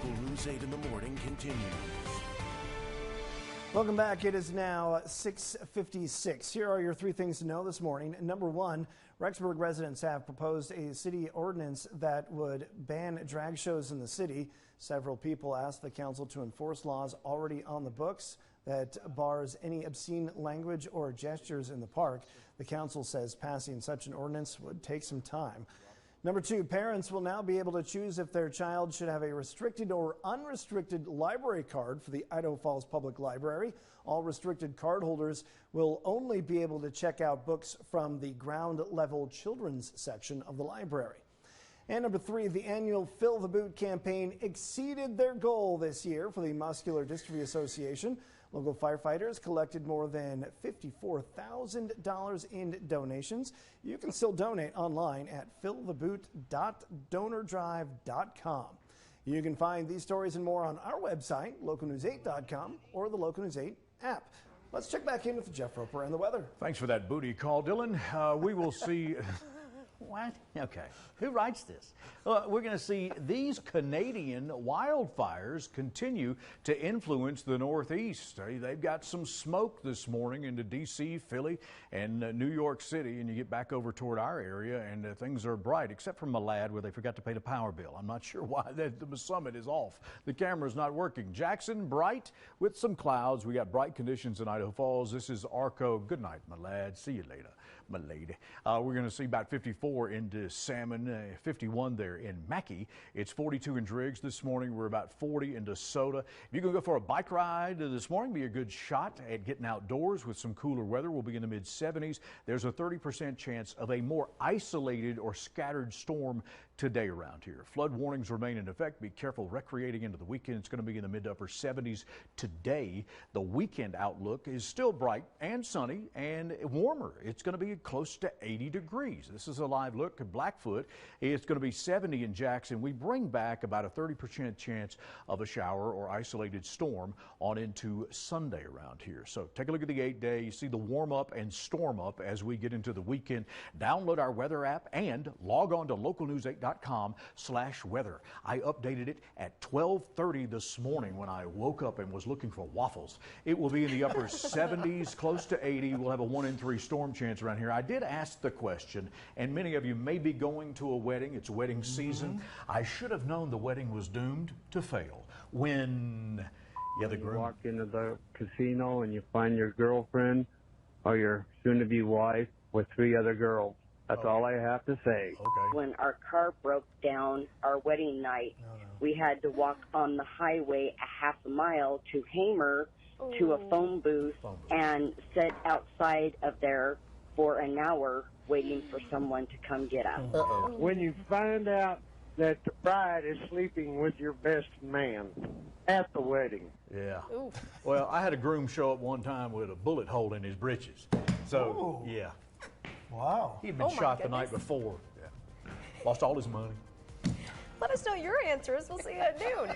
Local News 8 in the morning continues. Welcome back. It is now 6:56. Here are your three things to know this morning. Number one, Rexburg residents have proposed a city ordinance that would ban drag shows in the city. Several people asked the council to enforce laws already on the books that bars any obscene language or gestures in the park. The council says passing such an ordinance would take some time. Number two, parents will now be able to choose if their child should have a restricted or unrestricted library card for the Idaho Falls Public Library. All restricted card holders will only be able to check out books from the ground level children's section of the library. And number three, the annual Fill the Boot campaign exceeded their goal this year for the Muscular Dystrophy Association. Local firefighters collected more than $54,000 in donations. You can still donate online at filltheboot.donordrive.com. You can find these stories and more on our website, localnews8.com, or the Local News 8 app. Let's check back in with Jeff Roper and the weather. Thanks for that booty call, Dylan. We will see. What? Okay. Who writes this? We're going to see these Canadian wildfires continue to influence the Northeast. They've got some smoke this morning into D.C., Philly, and New York City, and you get back over toward our area, and things are bright, except for Malad, where they forgot to pay the power bill. I'm not sure why the summit is off. The camera's not working. Jackson, bright with some clouds. We got bright conditions in Idaho Falls. This is Arco. Good night, my lad. See you later, my lady. We're going to see about 54 into Salmon, 51 there in Mackey. It's 42 in Driggs this morning. We're about 40 in DeSoto. If you're going to go for a bike ride this morning, be a good shot at getting outdoors with some cooler weather. We'll be in the mid-70s. There's a 30% chance of a more isolated or scattered storm today around here. Flood warnings remain in effect. Be careful recreating into the weekend. It's going to be in the mid to upper 70s today. The weekend outlook is still bright and sunny and warmer. It's going to be close to 80 degrees. This is a live look at Blackfoot. It's going to be 70 in Jackson. We bring back about a 30% chance of a shower or isolated storm on into Sunday around here. So take a look at the 8-day. You see the warm up and storm up as we get into the weekend. Download our weather app and log on to localnews8.com/weather. I updated it at 12:30 this morning when I woke up and was looking for waffles. It will be in the upper 70s, close to 80. We'll have a 1 in 3 storm chance around here. I did ask the question, and many of you may be going to a wedding. It's wedding season. I should have known the wedding was doomed to fail. When the groom You walk into the casino and you find your girlfriend or your soon-to-be wife with 3 other girls. That's all I have to say. Okay. When our car broke down our wedding night, we had to walk on the highway a half a mile to Hamer to a phone booth and sit outside of there for an hour waiting for someone to come get us. When you find out that the bride is sleeping with your best man at the wedding. Yeah. Well, I had a groom show up one time with a bullet hole in his britches. So, yeah. Wow. He'd been shot the night before. Yeah. Lost all his money. Let us know your answers. We'll see you at noon.